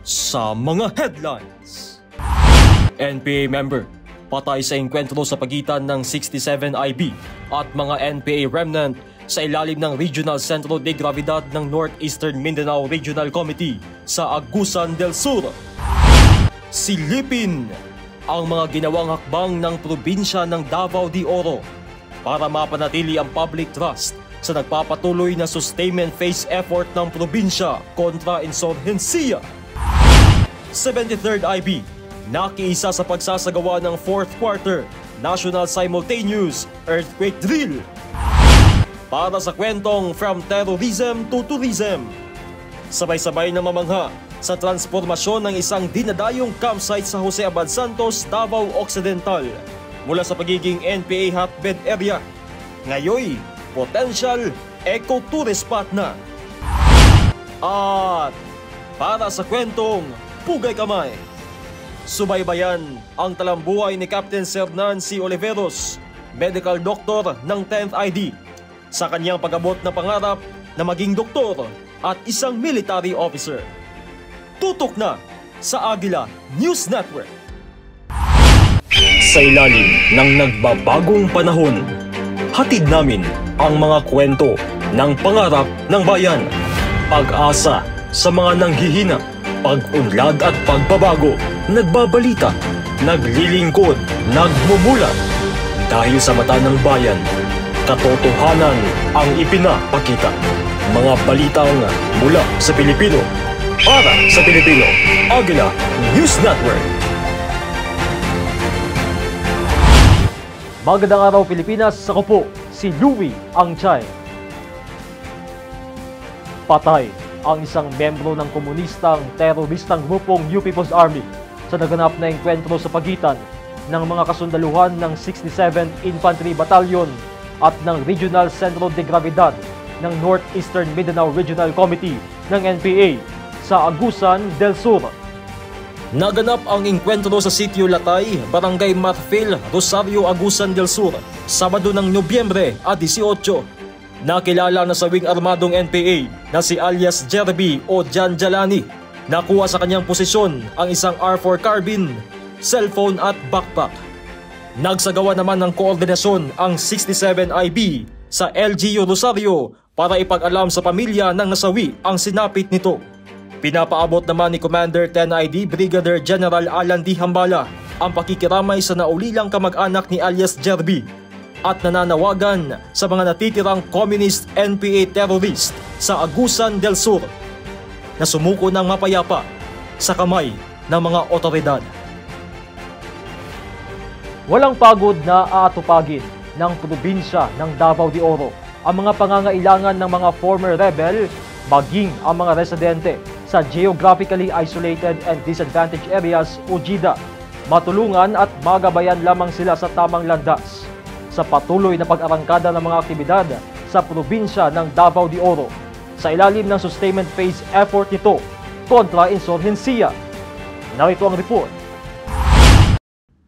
sa mga headlines. NPA member patay sa engkwentro sa pagitan ng 67 IB at mga NPA remnant sa ilalim ng Regional Centro de Gravidad ng Northeastern Mindanao Regional Committee sa Agusan del Sur. Silipin ang mga ginawang hakbang ng probinsya ng Davao de Oro para mapanatili ang public trust sa nagpapatuloy na sustainment phase effort ng probinsya kontra insurhensiya. 73rd IB nakiisa sa pagsasagawa ng 4th Quarter National Simultaneous Earthquake Drill. Para sa kwentong From Terrorism to Tourism, sabay-sabay na mamangha sa transformasyon ng isang dinadayong campsite sa Jose Abad Santos, Davao Occidental mula sa pagiging NPA hotbed area. Ngayoy, potential eco-tourist spot na. At para sa kwentong Pugay Kamay, subaybayan ang talambuhay ni Captain Sir Nancy Oliveros, medical doctor ng 10th ID, sa kanyang pag-abot na pangarap na maging doktor at isang military officer. Tutok na sa Agila News Network. Sa ilalim ng nagbabagong panahon, hatid namin ang mga kwento ng pangarap ng bayan, pag-asa sa mga nanghihina, pag-unlad at pagbabago. Nagbabalita, naglilingkod, nagmumulat. Dahil sa mata ng bayan, katotohanan ang ipinapakita. Mga balitang mula sa Pilipino, para sa Pilipino. Agila News Network. Magandang araw Pilipinas, ako po si Louie Angchay. Patay ang isang membro ng komunistang teroristang grupong New People's Army sa naganap na engkwentro sa pagitan ng mga kasundaluhan ng 67 Infantry Battalion at ng Regional Centro de Gravidad ng Northeastern Mindanao Regional Committee ng NPA sa Agusan del Sur. Naganap ang engkwentro sa Sitio Latay, Barangay Marfil, Rosario, Agusan del Sur, Sabado ng Nobyembre 18. Nakilala na sa wing armadong NPA na si alias Jerby o Jan Jalani. Nakuha sa kanyang posisyon ang isang R4 carbine, cellphone at backpack. Nagsagawa naman ng koordinasyon ang 67 IB sa LGU Rosario para ipag-alam sa pamilya ng nasawi ang sinapit nito. Pinapaabot naman ni Commander 10 ID Brigadier General Alan D. Hambala ang pakikiramay sa naulilang kamag-anak ni alias Jerby at nananawagan sa mga natitirang communist NPA terrorist sa Agusan del Sur na sumuko ng mapayapa sa kamay ng mga otoridad. Walang pagod na aatupagin ng probinsya ng Davao de Oro ang mga pangangailangan ng mga former rebel maging ang mga residente sa geographically isolated and disadvantaged areas o GIDA. Matulungan at magabayan lamang sila sa tamang landas sa patuloy na pag-arangkada ng mga aktibidad sa probinsya ng Davao de Oro sa ilalim ng sustainment phase effort nito kontra insurhensiya. Narito ang report.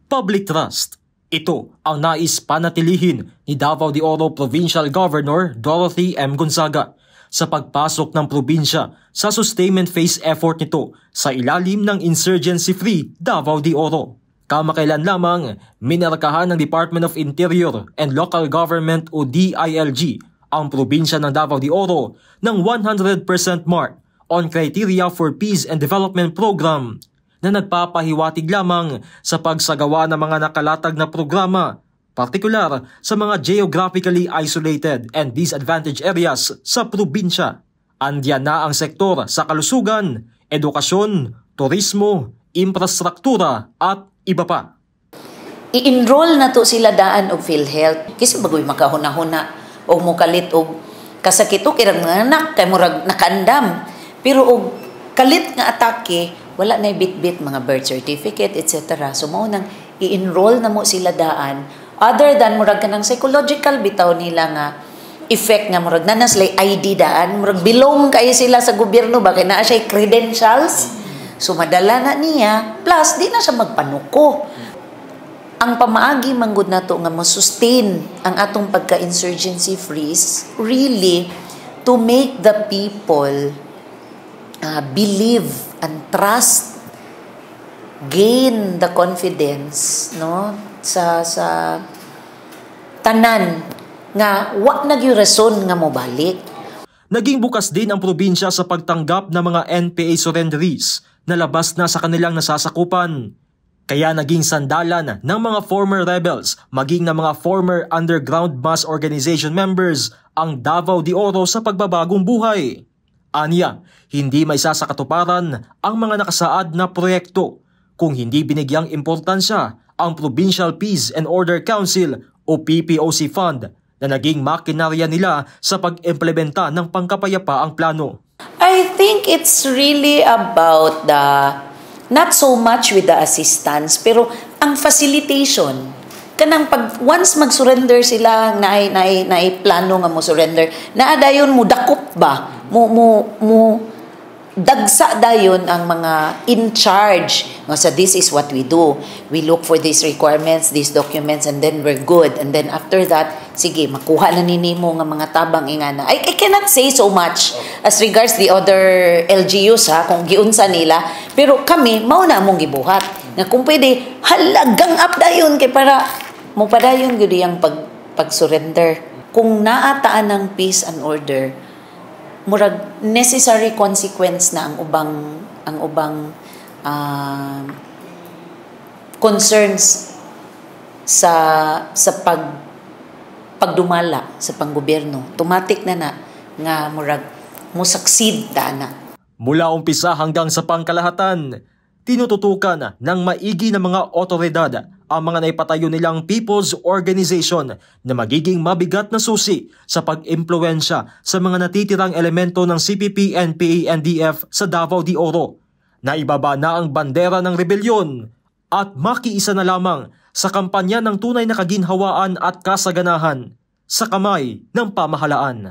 Public trust. Ito ang nais panatilihin ni Davao de Oro Provincial Governor Dorothy M. Gonzaga sa pagpasok ng probinsya sa sustainment phase effort nito sa ilalim ng insurgency-free Davao de Oro. Kamakailan lamang, minarkahan ng Department of Interior and Local Government o DILG ang probinsya ng Davao de Oro ng 100% mark on Criteria for Peace and Development Program na nagpapahiwatig lamang sa pagsagawa ng mga nakalatag na programa, partikular sa mga geographically isolated and disadvantaged areas sa probinsya. Andiyan na ang sektor sa kalusugan, edukasyon, turismo, infrastruktura at iba pa. I-enroll na to sila daan og PhilHealth kasi bagoy makahuna-huna o mukalit og kasakit o kirang mga anak kay murag nakandam pero og kalit nga atake wala na bit-bit mga birth certificate etc. So mao nang i-enroll na mo sila daan other than murag kanang psychological bitaw nila nga effect nga murag nanas lay ID daan murag bilong kay sila sa gobyerno ba kay naa siya credentials. So madala na niya, plus di na siya magpanuko. Ang pamaagi manggod na to nga masustain ang atong pagka-insurgency freeze, really to make the people believe and trust, gain the confidence, no, sa tanan nga wa nagyo rason nga mobalik. Naging bukas din ang probinsya sa pagtanggap ng mga NPA surrenderies na labas na sa kanilang nasasakupan. Kaya naging sandalan ng mga former rebels maging ng mga former underground mass organization members ang Davao de Oro sa pagbabagong buhay. Aniya, hindi may sasakatuparan ang mga nakasaad na proyekto kung hindi binigyang importansya ang Provincial Peace and Order Council o PPOC Fund na naging makinarya nila sa pag-implementa ng pangkapayapaang plano. I think it's really about not so much with the assistance, pero ang facilitation. Kanang once mag-surrender sila, na plano nga mo surrender, naadayon mo dakop ba? Dagsa dayon ang mga in charge. So this is what we do. We look for these requirements, these documents, and then we're good. And then after that, sige, makuha na ninimo nga mga tabang ingana. I cannot say so much as regards the other LGUs kung giunsa nila. Pero kami, mauna mong gibuhat. Nga kung pwede, halagang up dayon kay para mo padayon gyud yang pag-surrender. Kung naataan ng peace and order, murag necessary consequence na ang ubang concerns sa pagdumala sa panggobyerno. Automatic na nga murag mo succeed na. Mula umpisa hanggang sa pangkalahatan, tinututukan ng maigi ng mga otoridad ang mga naipatayo nilang people's organization na magiging mabigat na susi sa pag-impluensya sa mga natitirang elemento ng CPP, NPA, NDF sa Davao de Oro. Naibaba na ang bandera ng rebelyon at makiisa na lamang sa kampanya ng tunay na kaginhawaan at kasaganahan sa kamay ng pamahalaan.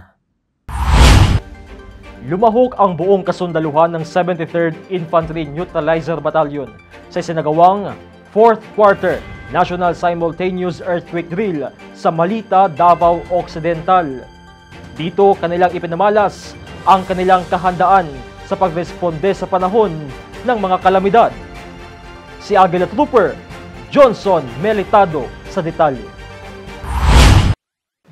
Lumahok ang buong kasundaluhan ng 73rd Infantry Neutralizer Battalion sa isinagawang 4th Quarter National Simultaneous Earthquake Drill sa Malita, Davao Occidental. Dito kanilang ipinamalas ang kanilang kahandaan sa pagresponde sa panahon ng mga kalamidad. Si Aguila Trooper Johnson Melitado sa detalye.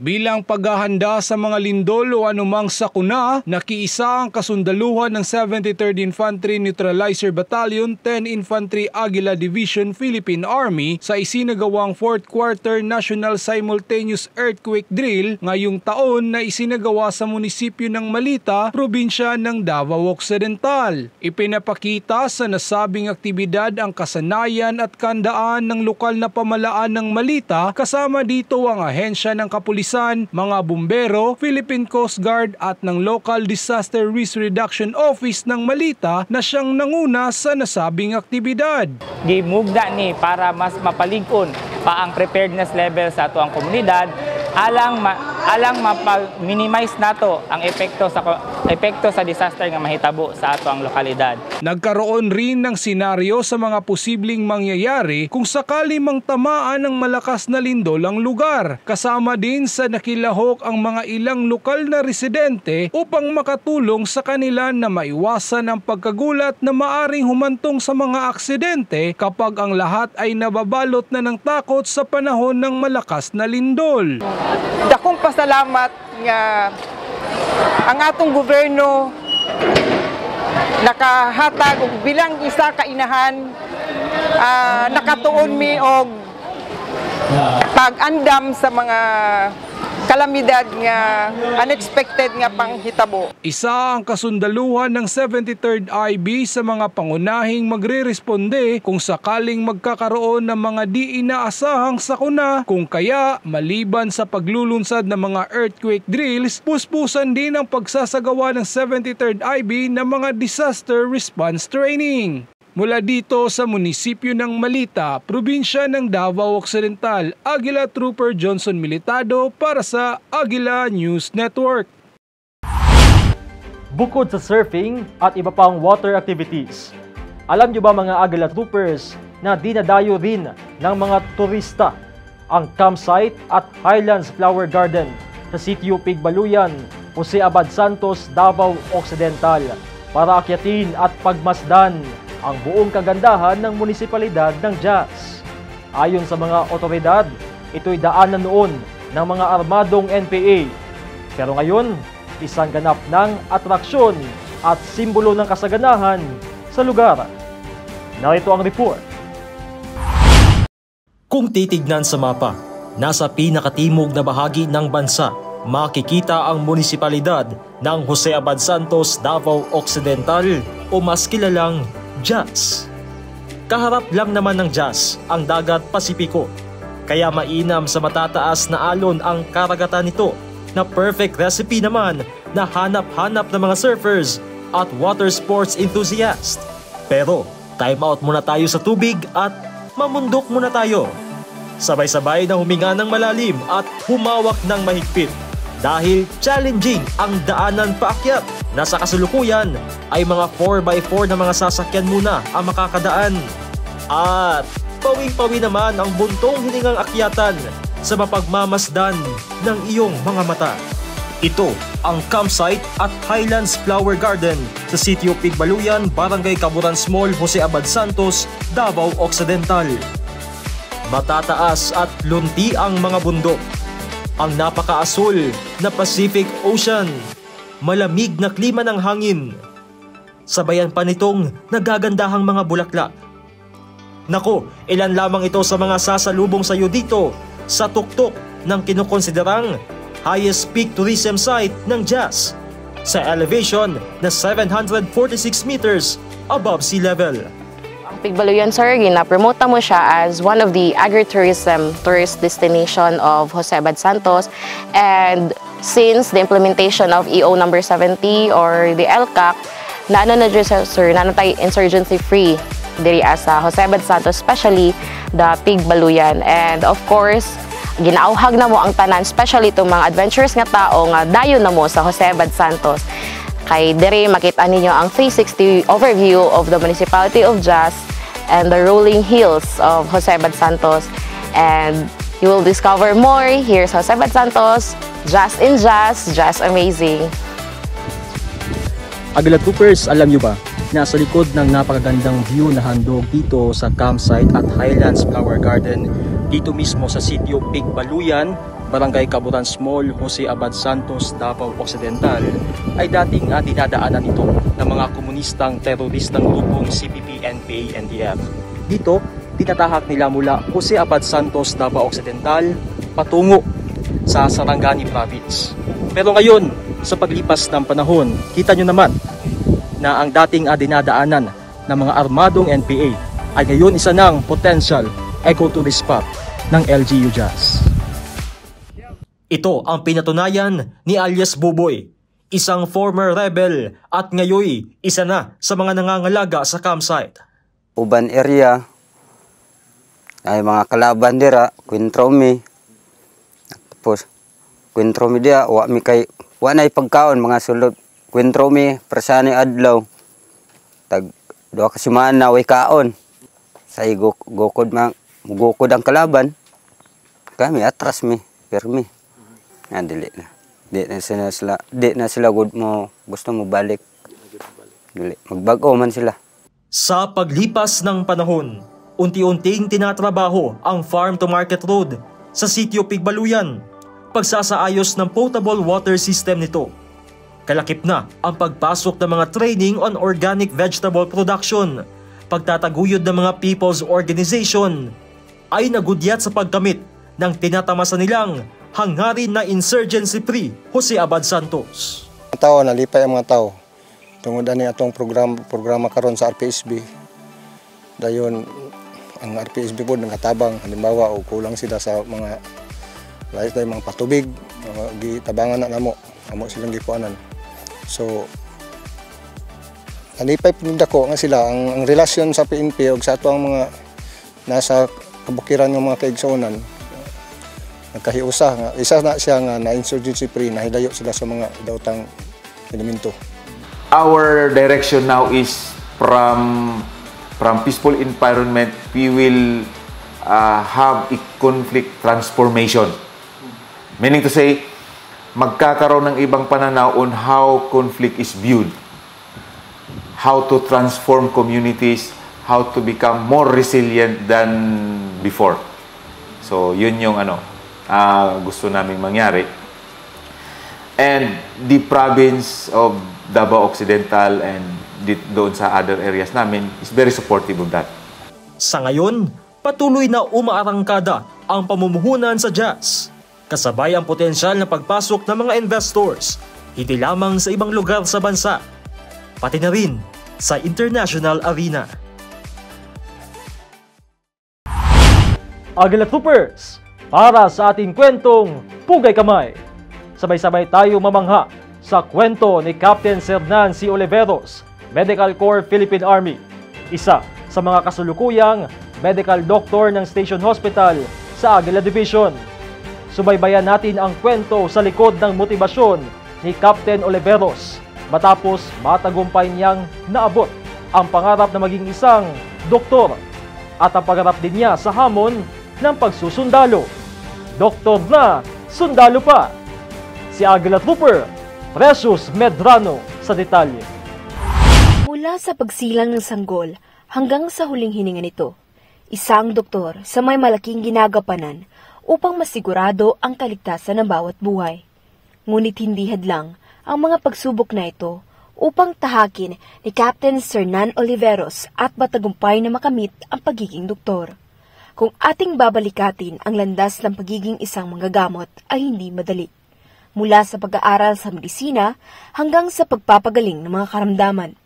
Bilang paghahanda sa mga lindol o anumang sakuna, nakiisa ang kasundaluhan ng 73rd Infantry Neutralizer Battalion, 10 Infantry Aguila Division, Philippine Army sa isinagawang 4th Quarter National Simultaneous Earthquake Drill ngayong taon na isinagawa sa munisipyo ng Malita, probinsya ng Davao Occidental. Ipinapakita sa nasabing aktibidad ang kasanayan at kandaan ng lokal na pamalaan ng Malita, kasama dito ang ahensya ng kapulisan, mga bumbero, Philippine Coast Guard at ng Local Disaster Risk Reduction Office ng Malita na siyang nanguna sa nasabing aktibidad. Gimugda ni para mas mapalig-on pa ang preparedness level sa ato ang komunidad alang mapa-minimize nato ang epekto sa disaster nga mahitabo sa ato ang lokalidad. Nagkaroon rin ng senaryo sa mga posibleng mangyayari kung sakali mang tamaan ng malakas na lindol ang lugar. Kasama din sa nakilahok ang mga ilang lokal na residente upang makatulong sa kanila na maiwasan ang pagkagulat na maaring humantong sa mga aksidente kapag ang lahat ay nababalot na ng takot sa panahon ng malakas na lindol. Dakong pasalamat nga ang atong gobyerno nakahatag og bilang isa ka inahan nakatuon mi og pag-andam sa mga kalamidad nga unexpected nga panghitabo. Isa ang kasundaluhan ng 73rd IB sa mga pangunahing magre-responde kung sakaling magkakaroon ng mga di inaasahang sakuna, kung kaya maliban sa paglulunsad ng mga earthquake drills, puspusan din ang pagsasagawa ng 73rd IB ng mga disaster response training. Mula dito sa munisipyo ng Malita, probinsya ng Davao Occidental, Aguila Trooper Johnson Melitado para sa Aguila News Network. Bukod sa surfing at iba pang water activities, alam nyo ba mga Aguila Troopers na dinadayo rin ng mga turista ang campsite at Highlands Flower Garden sa Sitio Pigbaluyan, Jose Abad Santos, Davao Occidental. para akyatin at pagmasdan ang buong kagandahan ng munisipalidad ng Jas. Ayon sa mga otoridad, ito'y daanan noon ng mga armadong NPA. Pero ngayon, isang ganap ng atraksyon at simbolo ng kasaganahan sa lugar. Narito ang report. Kung titignan sa mapa, nasa pinakatimog na bahagi ng bansa, makikita ang munisipalidad ng Jose Abad Santos, Davao Occidental o mas kilalang Jas. Kaharap lang naman ng Jas ang dagat Pasipiko, kaya mainam sa matataas na alon ang karagatan nito na perfect recipe naman na hanap-hanap ng mga surfers at water sports enthusiast. Pero time out muna tayo sa tubig at mamundok muna tayo. Sabay-sabay na huminga ng malalim at humawak ng mahigpit dahil challenging ang daanan paakyat. Nasa kasulukuyan ay mga 4x4 na mga sasakyan muna ang makakadaan. At pawing-pawi naman ang buntong hiningang akyatan sa mapagmamasdan ng iyong mga mata. Ito ang campsite at Highlands Flower Garden sa Sitio Pigbaluyan, Barangay Caburan Small, Jose Abad Santos, Davao Occidental. Matataas at lunti ang mga bundok. Ang napakaasul na Pacific Ocean. Malamig na klima ng hangin. Sabayan pa nitong nagagandahang mga bulaklak. Nako, ilan lamang ito sa mga sasalubong sa iyo dito sa tuktok ng kinukonsiderang highest peak tourism site ng Jas sa elevation na 746 meters above sea level. Ang Pigbaluyan, sir, gina-promote mo siya as one of the agritourism tourist destination of Jose Abad Santos, and since the implementation of EO number 70 or the LCAC, naano na dyan, sir, naano tayo insurgency free diri sa Jose Abad Santos, especially the Pigbaluyan. And of course, ginauhag na mo ang tanan, especially itong mga adventurous nga tao nga dayon na mo sa Jose Abad Santos. Kay diri makita ninyo ang 360 overview of the municipality of Jas and the rolling hills of Jose Abad Santos. And you will discover more here sa Jose Abad Santos, Jas in Jas, Jas amazing. Agila Troopers, alam nyo ba, nasa likod ng napakagandang view na handog dito sa campsite at Highlands Flower Garden, dito mismo sa Sitio Pigbaluyan, Barangay Caburan Small, Jose Abad Santos, Davao Occidental, ay dating dinadaanan ito ng mga komunistang teroristang grupong CPP, NPA, NDF. Dito, tinatahak nila mula Jose Abad Santos, Davao Occidental, patungo sa Sarangani Province. Pero ngayon, sa paglipas ng panahon, kita nyo naman na ang dating dinadaanan ng mga armadong NPA ay ngayon isa ng potential ecotourist spot ng LGU Jas. Ito ang pinatunayan ni alias Buboy, isang former rebel at ngayoy isa na sa mga nangangalaga sa campsite. Uban area ay mga kalaban dira, Quintromi. Tapos Quintromi dia wa na pagkaon mga sulod. Quintromi persani adlaw. Tag duha ka semana way kaon. Sa gukod mugukod ang kalaban. Kami atras mi, permi. Dili na. Di na sila good mo gusto mo balik. Dili magbago man sila. Sa paglipas ng panahon, unti-unting tinatrabaho ang farm to market road sa Sitio Pigbaluyan. Pagsasaayos ng potable water system nito. Kalakip na ang pagpasok ng mga training on organic vegetable production. Pagtataguyod ng mga people's organization ay nagudyat sa pagkamit ng tinatamasa nilang hangarin na insurgency-free Jose Abad Santos. Tao, nalipay ang mga tao. Tungod ani atong programa karon sa RPSB. Dayon ang RPSB po nagatabang halimbawa o kulang sila sa mga lahat tayo mga patubig, gitabangan na namo, amo silang gikuanan. So nalipay pinindako nga sila ang relasyon sa PNP ug sa ato ang mga nasa kabukiran ng mga kaigsuonan. Nagkahiusa nga isa na siya nga na insurgency free, nahilayo sila sa mga daotang elemento. Our direction now is from peaceful environment, we will have a conflict transformation. Meaning to say, magkakaroon ng ibang pananaw on how conflict is viewed. how to transform communities, how to become more resilient than before. So, yun yung gusto namin mangyari. And the province of Davao Occidental and doon sa other areas namin is very supportive of that. Sa ngayon, patuloy na umaarangkada ang pamumuhunan sa jazz. Kasabay ang potensyal na pagpasok ng mga investors, hindi lamang sa ibang lugar sa bansa, pati na rin sa international arena. Agila Troopers, para sa ating kwentong Pugay Kamay, sabay-sabay tayo mamangha sa kwento ni Captain Sernan C. Oliveros, Medical Corps Philippine Army, isa sa mga kasulukuyang medical doctor ng Station Hospital sa Agila Division. Subaybayan natin ang kwento sa likod ng motibasyon ni Captain Oliveros matapos matagumpay niyang naabot ang pangarap na maging isang doktor at ang pagharap din niya sa hamon ng pagsusundalo. Doktor na sundalo pa! Si Agila Trooper Precious Medrano sa detalye. Mula sa pagsilang ng sanggol hanggang sa huling hininga nito, isang doktor sa may malaking ginagampanan upang masigurado ang kaligtasan ng bawat buhay. Ngunit hindi hadlang ang mga pagsubok na ito upang tahakin ni Captain Sernan Oliveros at matagumpay na makamit ang pagiging doktor. Kung ating babalikatin ang landas ng pagiging isang manggagamot ay hindi madali. Mula sa pag-aaral sa medisina hanggang sa pagpapagaling ng mga karamdaman.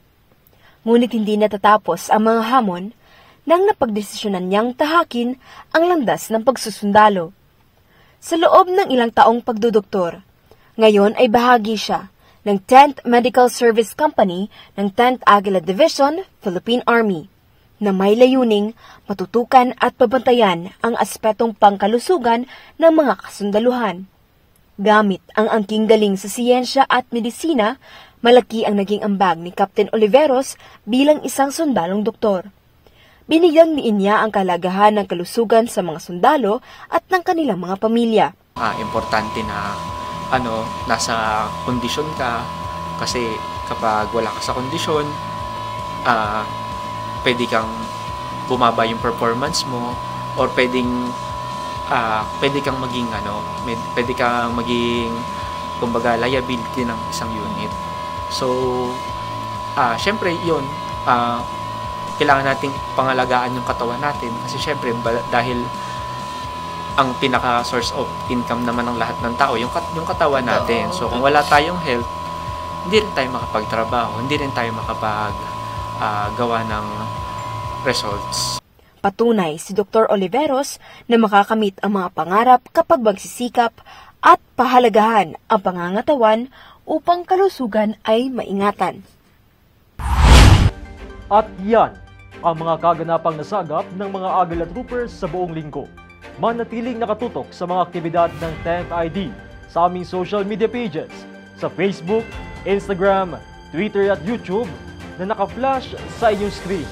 Ngunit hindi natatapos ang mga hamon nang napagdesisyonan niyang tahakin ang landas ng pagsusundalo. Sa loob ng ilang taong pagdudoktor, ngayon ay bahagi siya ng 10th Medical Service Company ng 10th Agila Division, Philippine Army, na may layuning matutukan at pabantayan ang aspetong pangkalusugan ng mga kasundaluhan. Gamit ang angking galing sa siyensya at medisina, malaki ang naging ambag ni Captain Oliveros bilang isang sundalong doktor. Binigyang diin niya ang kalagahan ng kalusugan sa mga sundalo at ng kanilang mga pamilya. Importante na nasa kondisyon ka kasi kapag wala ka sa kondisyon, pwede kang bumaba yung performance mo or pwede kang maging kumbaga liability ng isang unit. So syempre yun, kailangan nating pangalagaan yung katawan natin kasi syempre dahil ang pinaka source of income naman ng lahat ng tao yung katawan natin. So kung wala tayong health, hindi rin tayo makapagtrabaho, hindi rin tayo gawa ng results. Patunay si Dr. Oliveros na makakamit ang mga pangarap kapag magsisikap at pahalagahan ang pangangatawan upang kalusugan ay maingatan. At yan ang mga kaganapang nasagap ng mga Agila Troopers sa buong linggo. Manatiling nakatutok sa mga aktibidad ng 10th ID sa aming social media pages sa Facebook, Instagram, Twitter at YouTube na naka-flash sa inyong screens.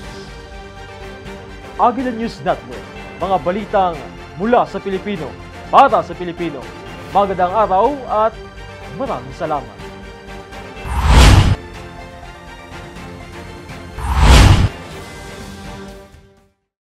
Agila News Network, mga balitang mula sa Pilipino, para sa Pilipino. Magandang araw at maraming salamat.